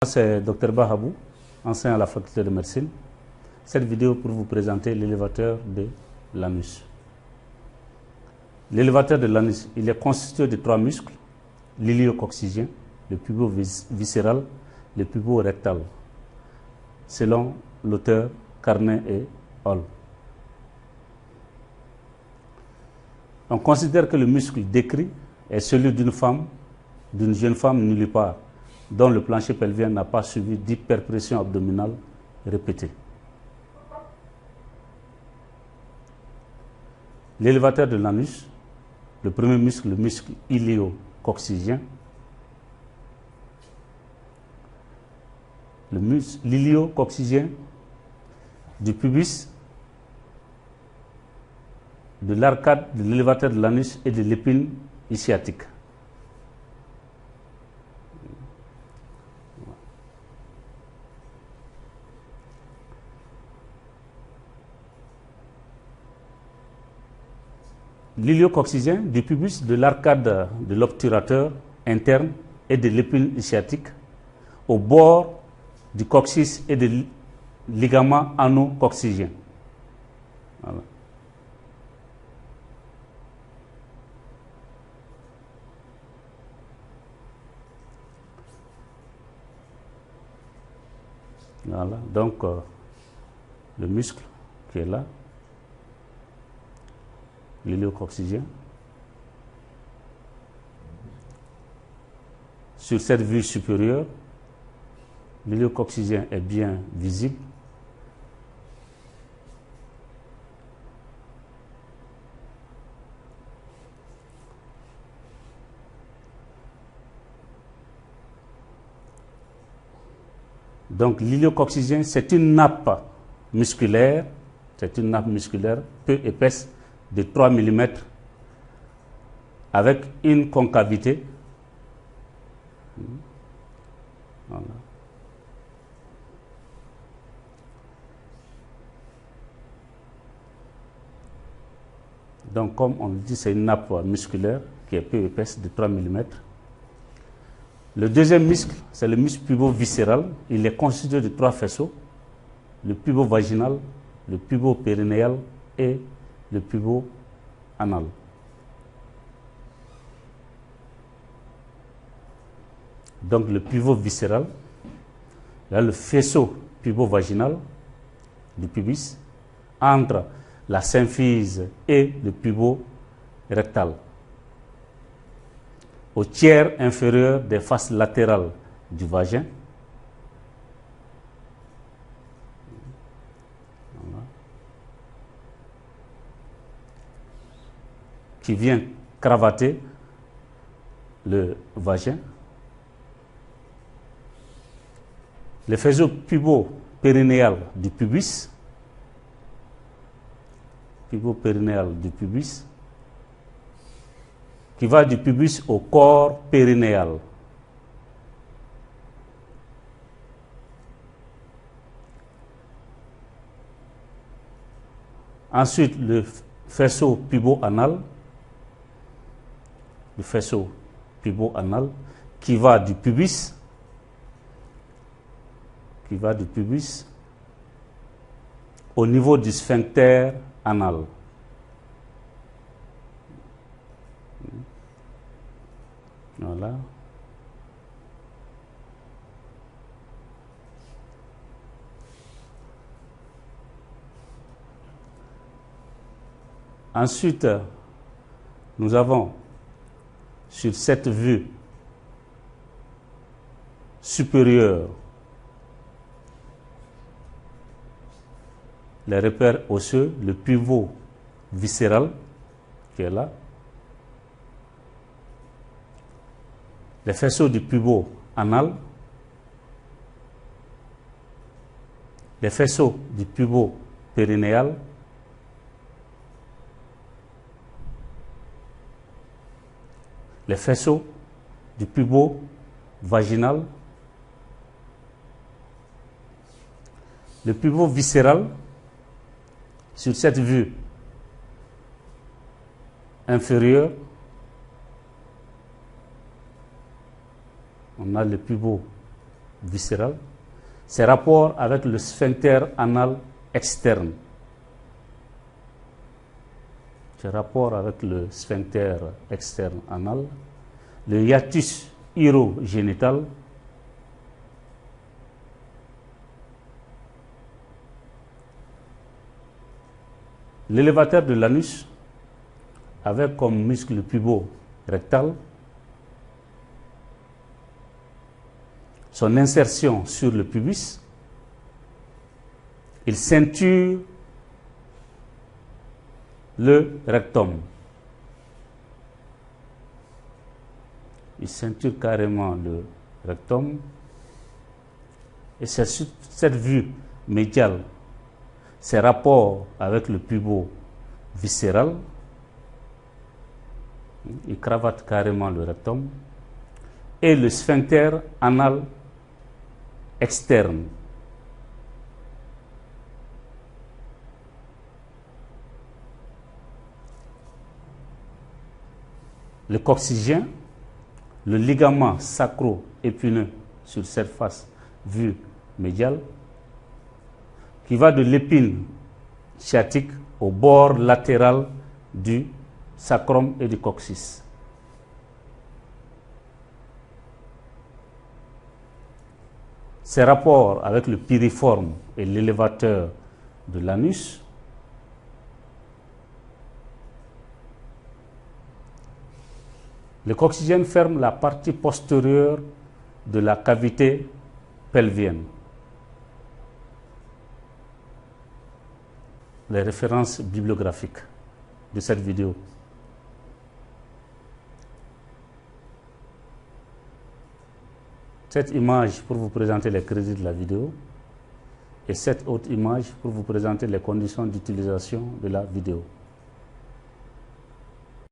C'est Dr Bahabou, enseignant à la faculté de médecine. Cette vidéo pour vous présenter l'élévateur de l'anus. L'élévateur de l'anus, il est constitué de 3 muscles, l'iliococcygien, le pubo-viscéral, le pubo-rectal, selon l'auteur Carnet et Hall. On considère que le muscle décrit est celui d'une femme, d'une jeune femme nullipare, dont le plancher pelvien n'a pas subi d'hyperpression abdominale répétée. L'élévateur de l'anus, le premier muscle, le muscle iliococcygien. L'iliococcygien du pubis, de l'arcade de l'élévateur de l'anus et de l'épine ischiatique. L'iliococcygien du pubis, de l'arcade de l'obturateur interne et de l'épine ischiatique, au bord du coccyx et des ligaments anococcygiens. Voilà. Voilà, donc le muscle qui est là, l'iliococcygien. Sur cette vue supérieure, l'iliococcygien est bien visible. Donc l'iliococcygien, c'est une nappe musculaire, peu épaisse, de 3 mm, avec une concavité. Voilà. Donc, comme on le dit, c'est une nappe musculaire qui est peu épaisse, de 3 mm. Le deuxième muscle, c'est le muscle pubo-viscéral. Il est constitué de 3 faisceaux, le pubo-vaginal, le pubo-périnéal et le pubo-anal. Donc le pubo-viscéral, là le faisceau pubo-vaginal du pubis, entre la symphyse et le pubo-rectal, au tiers inférieur des faces latérales du vagin. Voilà. Qui vient cravater le vagin. Le faisceau pubo-périnéal du pubis, qui va du pubis au corps périnéal. Ensuite, le faisceau pubo-anal, qui va du pubis au niveau du sphincter anal. Voilà. Ensuite, nous avons sur cette vue supérieure les repères osseux, le pubo-viscéral qui est là, les faisceaux du pubo-anal, les faisceaux du pubo-périnéal, les faisceaux du pubo-vaginal, le pubo-viscéral. Sur cette vue inférieure, on a le viscéral, ses rapports avec le sphincter anal externe. Ses rapports avec le sphincter externe anal, le hiatus urogénital, l'élévateur de l'anus avec comme muscle pubo-rectal, son insertion sur le pubis, il ceinture le rectum. Il ceinture carrément le rectum. Et c'est sur cette vue médiale, ses rapports avec le pubo viscéral, il cravate carrément le rectum, et le sphincter anal externe. Le coccygien, le ligament sacro-épineux sur cette face vue médiale, qui va de l'épine sciatique au bord latéral du sacrum et du coccyx. Ses rapports avec le piriforme et l'élévateur de l'anus, le coccygène ferme la partie postérieure de la cavité pelvienne. Les références bibliographiques de cette vidéo. Cette image pour vous présenter les crédits de la vidéo et cette autre image pour vous présenter les conditions d'utilisation de la vidéo.